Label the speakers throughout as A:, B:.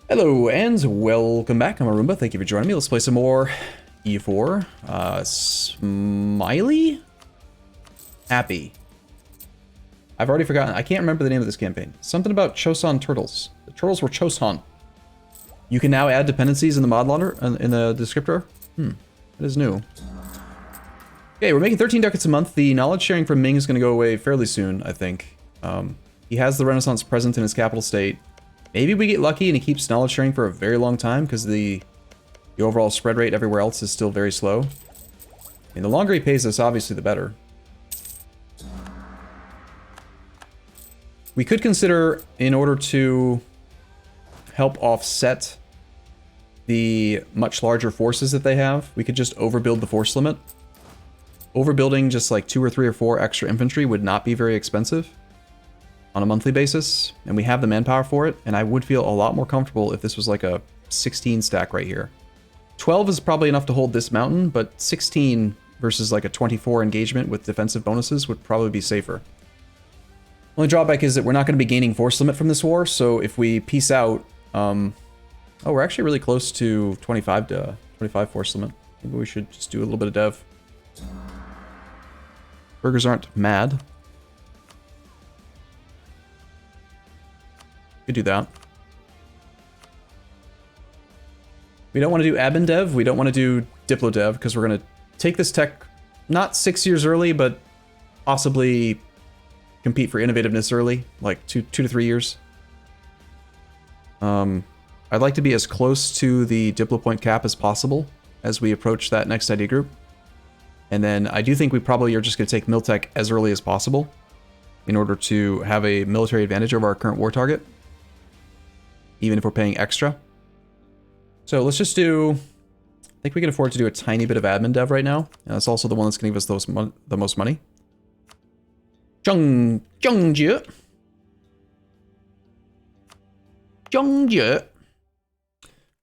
A: Hello and welcome back. I'm Arumba. Thank you for joining me. Let's play some more EU4. Smiley? Happy. I've already forgotten. I can't remember the name of this campaign. Something about Choson turtles. The turtles were Choson. You can now add dependencies in the mod loader, in the descriptor. That is new. Okay, we're making 13 ducats a month. The knowledge sharing from Ming is going to go away fairly soon, I think. He has the Renaissance present in his capital state. Maybe we get lucky and he keeps knowledge sharing for a very long time because the overall spread rate everywhere else is still very slow. I mean, the longer he pays us, obviously, the better. We could consider, in order to help offset the much larger forces that they have, we could just overbuild the force limit. Overbuilding just like 2 or 3 or 4 extra infantry would not be very expensive on a monthly basis, and we have the manpower for it, and I would feel a lot more comfortable if this was like a 16 stack right here. 12 is probably enough to hold this mountain, but 16 versus like a 24 engagement with defensive bonuses would probably be safer. Only drawback is that we're not going to be gaining force limit from this war, so if we peace out, oh, we're actually really close to 25 force limit. Maybe we should just do a little bit of dev. Burgers aren't mad. Could do that. We don't want to do admin dev. We don't want to do diplo dev because we're going to take this tech not 6 years early, but possibly compete for innovativeness early, like two to 3 years. I'd like to be as close to the diplo point cap as possible as we approach that next idea group. And then I do think we probably are just going to take Miltech as early as possible in order to have a military advantage over our current war target, even if we're paying extra. So let's just do, I think we can afford to do a tiny bit of admin dev right now. And that's also the one that's going to give us the most money. Zhongjie.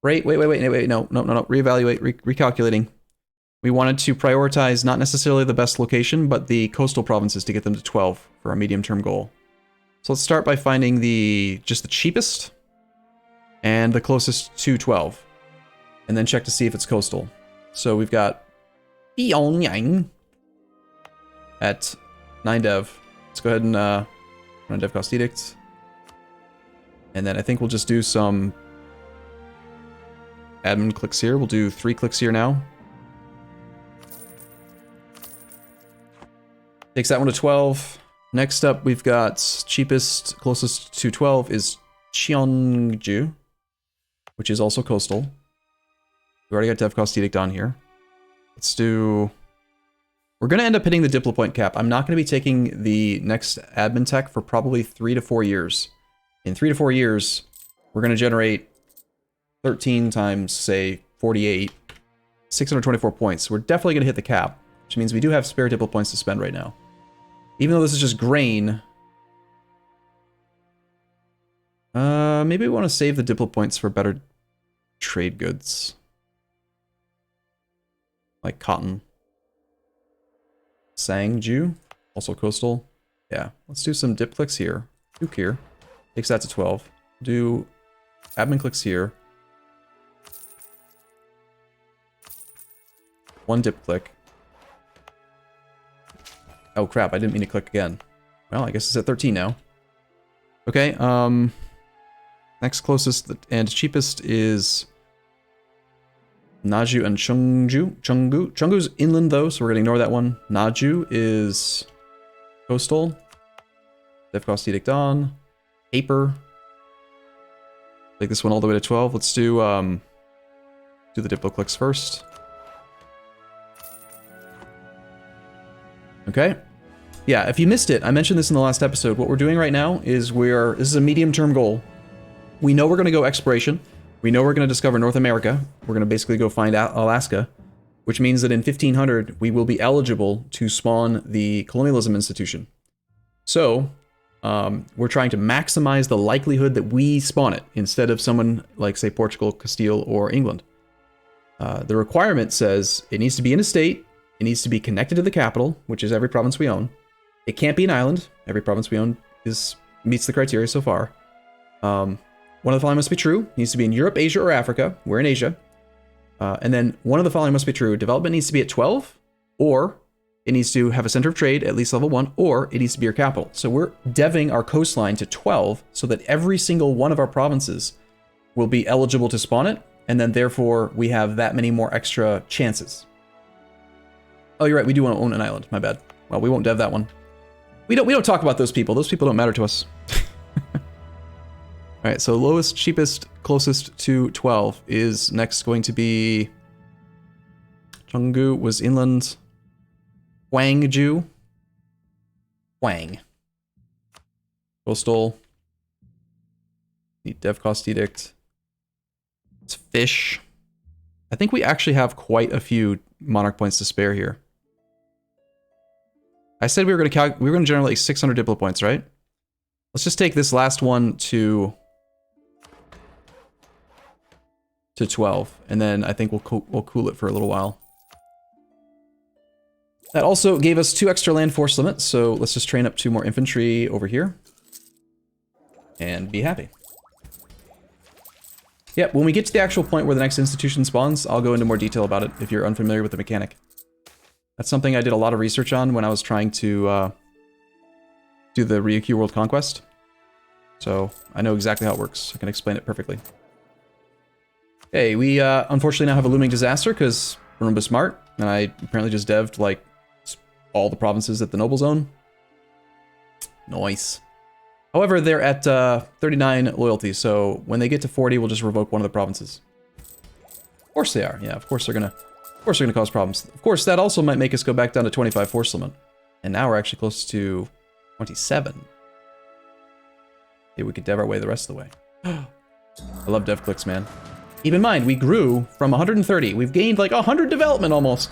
A: Wait, no, reevaluate, recalculating. We wanted to prioritize not necessarily the best location, but the coastal provinces to get them to 12 for our medium-term goal. So let's start by finding just the cheapest and the closest to 12, and then check to see if it's coastal. So we've got Pyongyang at 9 dev. Let's go ahead and run dev cost edict. And then I think we'll just do some admin clicks here. We'll do 3 clicks here now. Takes that one to 12. Next up, we've got cheapest, closest to 12 is Cheongju, which is also coastal. We already got dev cost edict on here. Let's do... We're going to end up hitting the diplo point cap. I'm not going to be taking the next admin tech for probably 3 to 4 years. In 3 to 4 years, we're going to generate 13 times, say, 48, 624 points. We're definitely going to hit the cap, which means we do have spare diplo points to spend right now. Even though this is just grain, maybe we want to save the diplo points for better trade goods. Like cotton. Sangju, also coastal. Yeah, let's do some dip clicks here. Duke here. Takes that to 12. Do admin clicks here. 1 dip click. Oh crap, I didn't mean to click again. Well, I guess it's at 13 now. Okay, next closest and cheapest is Naju and Chengju. Chengdu's inland though, so we're gonna ignore that one. Naju is coastal. Dev cost edict on. Paper. Take this one all the way to 12. Let's do the diplo clicks first. Okay. Yeah, if you missed it, I mentioned this in the last episode. What we're doing right now is this is a medium-term goal. We know we're going to go exploration. We know we're going to discover North America. We're going to basically go find out Alaska, which means that in 1500, we will be eligible to spawn the Colonialism Institution. So, we're trying to maximize the likelihood that we spawn it instead of someone like, say, Portugal, Castile, or England. The requirement says it needs to be in a state. It needs to be connected to the capital, which is every province we own. It can't be an island. Every province we own meets the criteria so far. one of the following must be true. It needs to be in Europe, Asia, or Africa. We're in Asia. And then one of the following must be true. Development needs to be at 12, or it needs to have a center of trade at least level 1, or it needs to be your capital. So we're deving our coastline to 12 so that every single one of our provinces will be eligible to spawn it, and then therefore we have that many more extra chances. Oh, you're right, we do want to own an island. My bad. Well, we won't dev that one. We don't talk about those people. Those people don't matter to us. All right, so lowest, cheapest, closest to 12 is next going to be... Chengdu was inland. Guangzhou. Huang. Coastal. Need dev cost edict. It's fish. I think we actually have quite a few monarch points to spare here. I said we were going to generate like 600 diplo points, right? Let's just take this last one to 12, and then I think we'll cool it for a little while. That also gave us 2 extra land force limits, so let's just train up 2 more infantry over here. And be happy. Yep, when we get to the actual point where the next institution spawns, I'll go into more detail about it if you're unfamiliar with the mechanic. That's something I did a lot of research on when I was trying to do the Ryukyu World Conquest. So I know exactly how it works. I can explain it perfectly. Hey, we unfortunately now have a looming disaster because Arumba's smart, and I apparently just dev'd like all the provinces that the nobles own. Nice. However, they're at 39 loyalty, so when they get to 40, we'll just revoke one of the provinces. Of course they are. Yeah, of course they're gonna cause problems. Of course, that also might make us go back down to 25 force limit, and now we're actually close to 27. Maybe we could dev our way the rest of the way. I love dev clicks, man. Keep in mind, we grew from 130. We've gained like 100 development almost.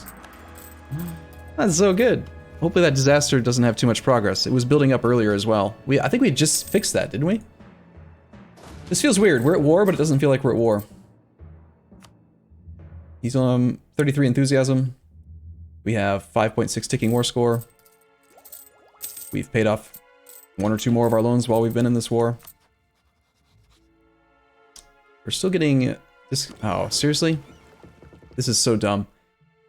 A: That's so good. Hopefully that disaster doesn't have too much progress. It was building up earlier as well. I think we just fixed that, didn't we? This feels weird. We're at war, but it doesn't feel like we're at war. He's 33 enthusiasm. We have 5.6 ticking war score. We've paid off 1 or 2 more of our loans while we've been in this war. We're still getting this. Oh, seriously? This is so dumb.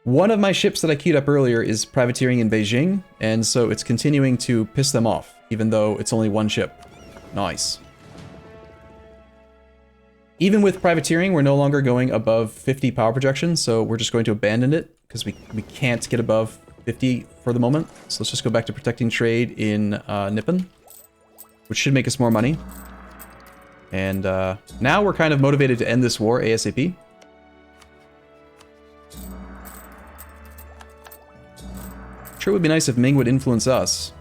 A: One of my ships that I queued up earlier is privateering in Beijing, and so it's continuing to piss them off, even though it's only 1 ship. Nice. Even with privateering, we're no longer going above 50 power projection, so we're just going to abandon it, because we can't get above 50 for the moment. So let's just go back to protecting trade in Nippon, which should make us more money. And now we're kind of motivated to end this war ASAP. Sure, it would be nice if Ming would influence us.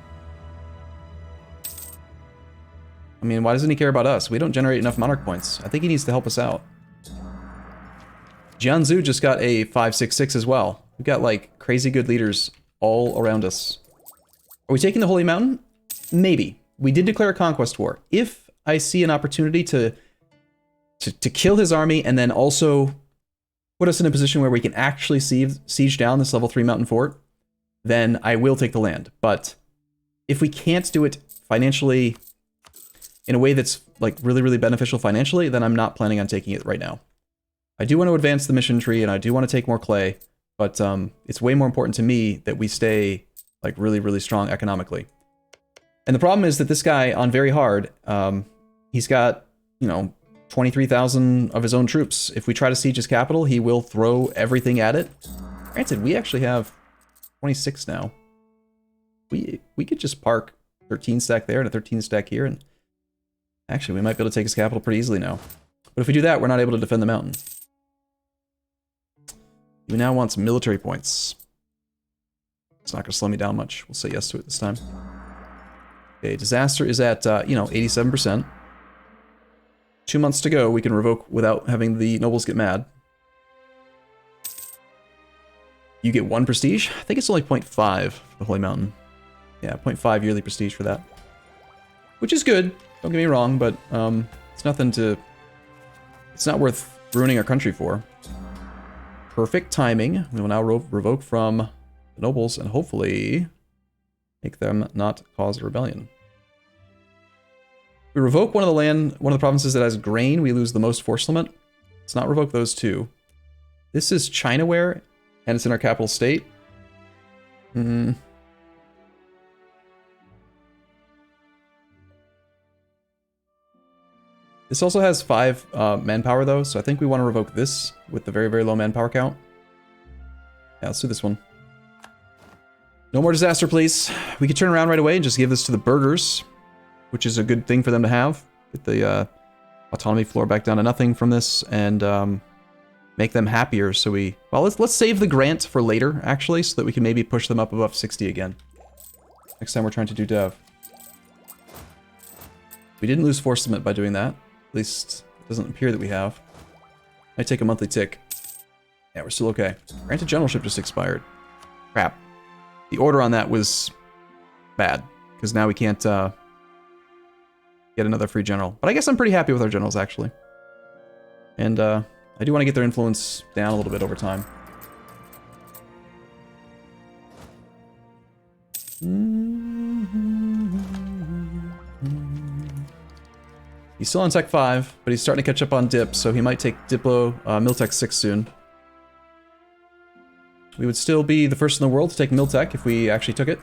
A: I mean, why doesn't he care about us? We don't generate enough monarch points. I think he needs to help us out. Jianzhou just got a 566 as well. We've got like crazy good leaders all around us. Are we taking the Holy Mountain? Maybe. We did declare a conquest war. If I see an opportunity to kill his army and then also put us in a position where we can actually siege down this level 3 mountain fort, then I will take the land. But if we can't do it financially in a way that's like really, really beneficial financially, then I'm not planning on taking it right now. I do want to advance the mission tree and I do want to take more clay, but it's way more important to me that we stay like really, really strong economically. And the problem is that this guy on very hard, he's got, 23,000 of his own troops. If we try to siege his capital, he will throw everything at it. Granted, we actually have 26 now. We could just park 13 stack there and a 13 stack here, and actually we might be able to take his capital pretty easily now. But if we do that, we're not able to defend the mountain. He now wants military points. It's not going to slow me down much. We'll say yes to it this time. Okay, disaster is at 87%. 2 months to go. We can revoke without having the nobles get mad. You get 1 prestige? I think it's only 0.5 for the Holy Mountain. Yeah, 0.5 yearly prestige for that. Which is good, don't get me wrong, but it's nothing to... It's not worth ruining our country for. Perfect timing. We will now revoke from the nobles and hopefully make them not cause a rebellion. We revoke one of the provinces that has grain, we lose the most force limit. Let's not revoke those two. This is Chinaware, and it's in our capital state. This also has 5 manpower though, so I think we want to revoke this with the very, very low manpower count. Yeah, let's do this one. No more disaster, please. We could turn around right away and just give this to the burghers, which is a good thing for them to have. Get the autonomy floor back down to nothing from this, and make them happier. So let's save the grant for later, actually, so that we can maybe push them up above 60 again. Next time we're trying to do dev. We didn't lose force limit by doing that. At least it doesn't appear that we have. Might take a monthly tick. Yeah, we're still okay. Granted generalship just expired. Crap. The order on that was bad, because now we can't get another free general. But I guess I'm pretty happy with our generals, actually. And I do want to get their influence down a little bit over time. He's still on Tech 5, but he's starting to catch up on Dip, so he might take Diplo Miltech 6 soon. We would still be the first in the world to take Miltech if we actually took it.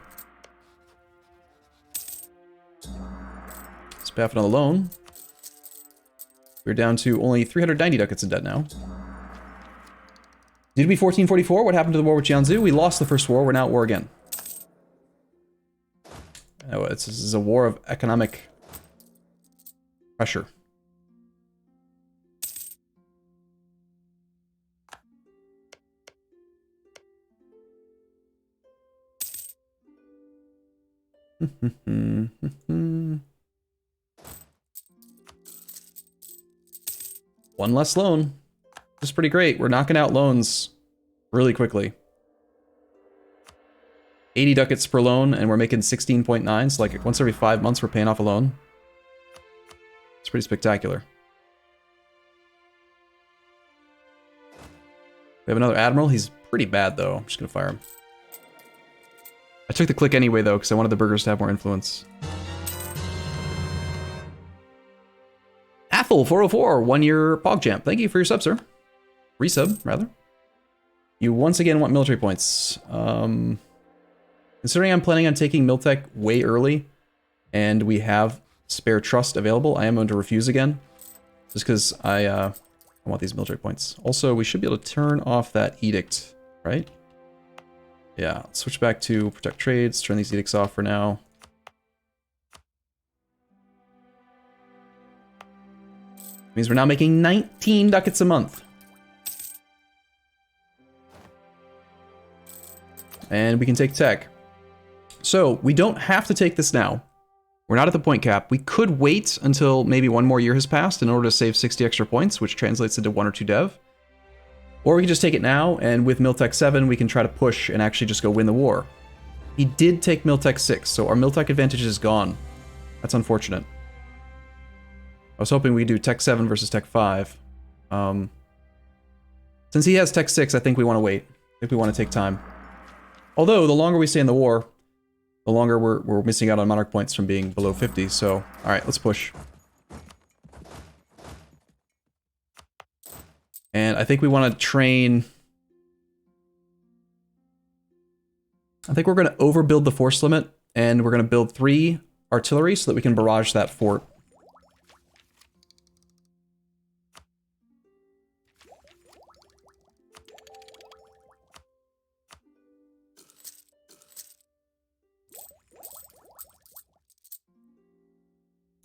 A: Let's pay off another loan. We're down to only 390 ducats in debt now. Did we 1444? What happened to the war with Jiangsu? We lost the first war, we're now at war again. Oh, this is a war of economic pressure. One less loan. This is pretty great. We're knocking out loans really quickly. 80 ducats per loan, and we're making 16.9, so like once every 5 months we're paying off a loan. It's pretty spectacular. We have another admiral. He's pretty bad, though. I'm just gonna fire him. I took the click anyway, though, because I wanted the burghers to have more influence. Athel 404, 1-year PogChamp. Thank you for your sub, sir. Resub, rather. You once again want military points. Considering I'm planning on taking Miltech way early, and we have spare trust available, I am going to refuse again. Just because I want these military points. Also, we should be able to turn off that edict, right? Yeah, let's switch back to protect trades, turn these edicts off for now. Means we're now making 19 ducats a month. And we can take tech. So, we don't have to take this now. We're not at the point cap. We could wait until maybe 1 more year has passed in order to save 60 extra points, which translates into 1 or 2 dev. Or we can just take it now, and with Miltech 7, we can try to push and actually just go win the war. He did take Miltech 6, so our Miltech advantage is gone. That's unfortunate. I was hoping we could do Tech 7 versus Tech 5. Since he has Tech 6, I think we want to wait. I think we want to take time. Although, the longer we stay in the war, the longer we're missing out on monarch points from being below 50, so... Alright, let's push. And I think we want to train... I think we're going to overbuild the force limit, and we're going to build 3 artillery so that we can barrage that fort.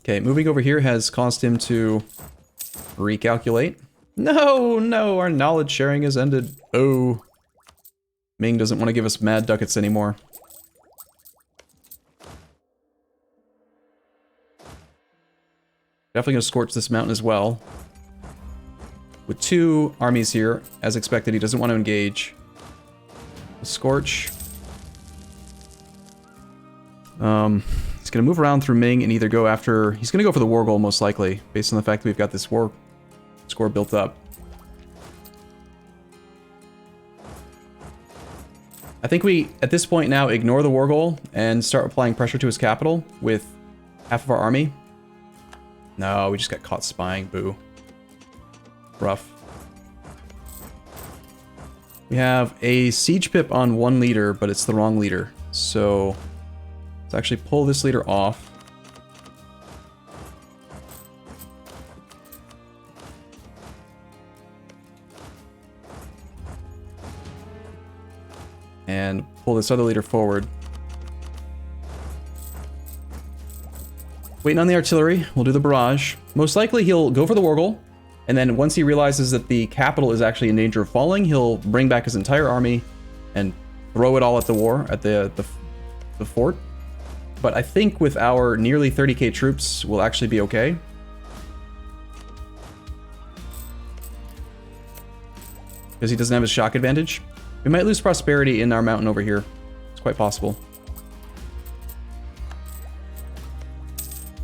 A: Okay, moving over here has caused him to recalculate. No, no, our knowledge sharing has ended. Oh. Ming doesn't want to give us mad ducats anymore. Definitely going to scorch this mountain as well. With 2 armies here, as expected, he doesn't want to engage. Scorch. He's going to move around through Ming and either go after... He's going to go for the war goal, most likely, based on the fact that we've got this war score built up. I think we, at this point now, ignore the war goal and start applying pressure to his capital with half of our army. No, we just got caught spying. Boo. Rough. We have a siege pip on one leader, but it's the wrong leader. So let's actually pull this leader off. And pull this other leader forward. Waiting on the artillery. We'll do the barrage. Most likely he'll go for the Wargle. And then once he realizes that the capital is actually in danger of falling, he'll bring back his entire army and throw it all at the fort. But I think with our nearly 30k troops, we'll actually be okay. Because he doesn't have his shock advantage. We might lose prosperity in our mountain over here. It's quite possible.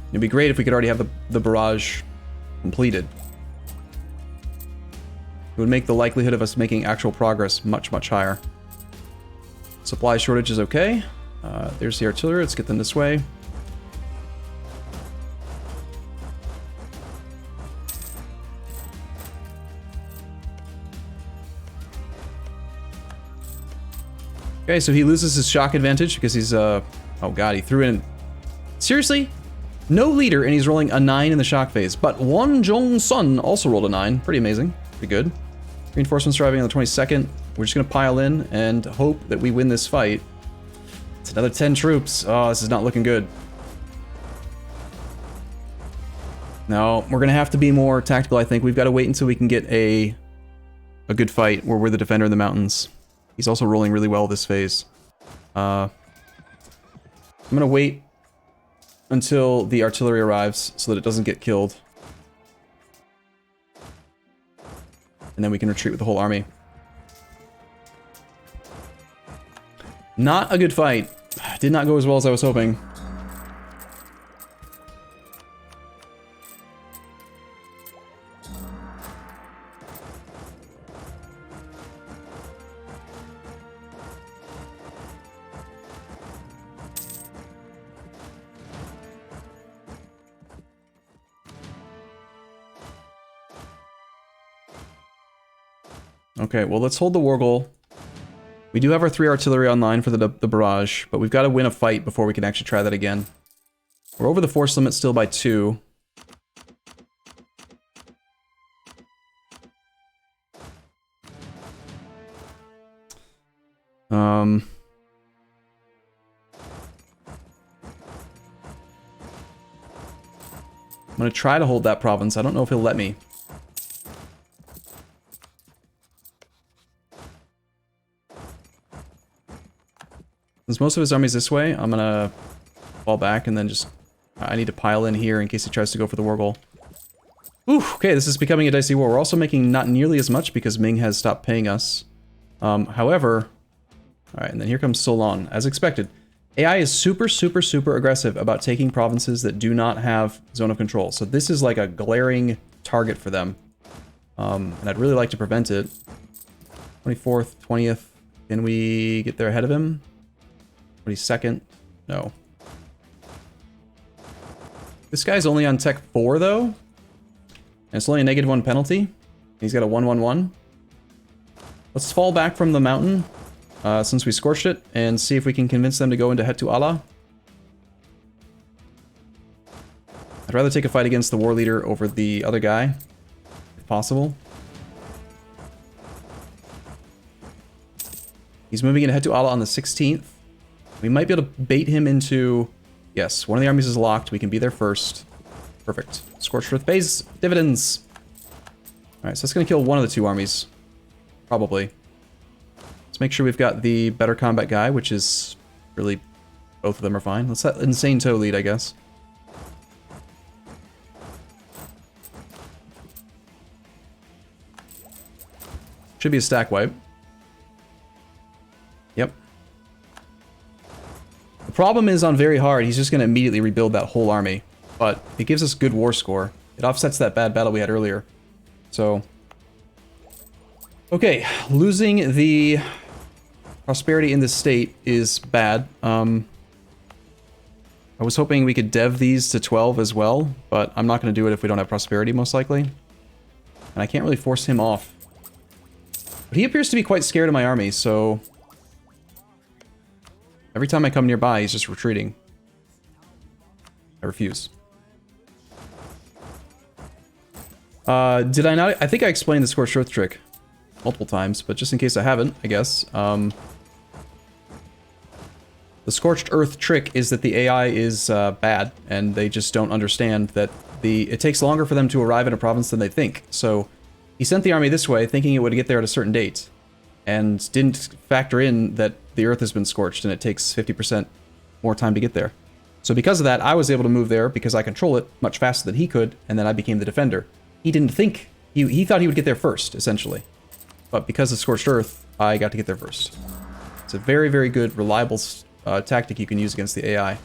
A: It'd be great if we could already have the barrage completed. It would make the likelihood of us making actual progress much, much higher. Supply shortage is okay. There's the artillery. Let's get them this way. Okay, so he loses his shock advantage because he's, oh god, he threw in... Seriously? No leader, and he's rolling a 9 in the shock phase. But Won Jong-sun also rolled a 9. Pretty amazing. Pretty good. Reinforcements arriving on the 22nd. We're just going to pile in and hope that we win this fight. It's another 10 troops. Oh, this is not looking good. No, we're going to have to be more tactical, I think. We've got to wait until we can get a good fight where we're the defender in the mountains. He's also rolling really well this phase. I'm going to wait until the artillery arrives so that it doesn't get killed. And then we can retreat with the whole army. Not a good fight. Did not go as well as I was hoping. Okay, well, let's hold the Wargle. We do have our 3 artillery online for the barrage, but we've got to win a fight before we can actually try that again. We're over the force limit still by 2. I'm going to try to hold that province. I don't know if he'll let me. Since most of his army's this way, I'm gonna fall back and then just... I need to pile in here in case he tries to go for the Wargle. Ooh, okay, this is becoming a dicey war. We're also making not nearly as much because Ming has stopped paying us. However... Alright, and then here comes Solon, as expected. AI is super, super, super aggressive about taking provinces that do not have zone of control. So this is like a glaring target for them. And I'd really like to prevent it. 24th, 20th. Can we get there ahead of him? 22nd? No. This guy's only on tech 4, though. And it's only a -1 penalty. He's got a 1-1-1. Let's fall back from the mountain, since we scorched it, and see if we can convince them to go into Het to Allah. I'd rather take a fight against the war leader over the other guy, if possible. He's moving into Het to Allah on the 16th. We might be able to bait him into... Yes, one of the armies is locked. We can be there first. Perfect. Scorched Earth pays dividends. Alright, so that's going to kill one of the 2 armies. Probably. Let's make sure we've got the better combat guy, which is really... Both of them are fine. Let's let Insane Toe lead, I guess. Should be a stack wipe. Yep. The problem is on very hard, he's just going to immediately rebuild that whole army. But it gives us good war score. It offsets that bad battle we had earlier. So... Okay, losing the prosperity in this state is bad. I was hoping we could dev these to 12 as well, but I'm not going to do it if we don't have prosperity, most likely. And I can't really force him off. But he appears to be quite scared of my army, so... Every time I come nearby, he's just retreating. I refuse. Did I not? I think I explained the Scorched Earth trick multiple times, but just in case I haven't, I guess. The Scorched Earth trick is that the AI is bad, and they just don't understand that it takes longer for them to arrive in a province than they think. So he sent the army this way, thinking it would get there at a certain date, and didn't factor in that the Earth has been scorched, and it takes 50% more time to get there. So because of that, I was able to move there because I control it much faster than he could, and then I became the defender. He didn't think... He thought he would get there first, essentially. But because of Scorched Earth, I got to get there first. It's a very, very good, reliable tactic you can use against the AI.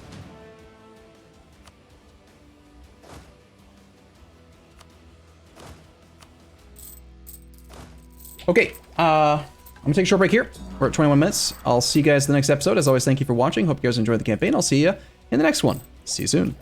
A: Okay, I'm gonna take a short break here. We're at 21 minutes. I'll see you guys in the next episode. As always, thank you for watching. Hope you guys enjoyed the campaign. I'll see you in the next one. See you soon.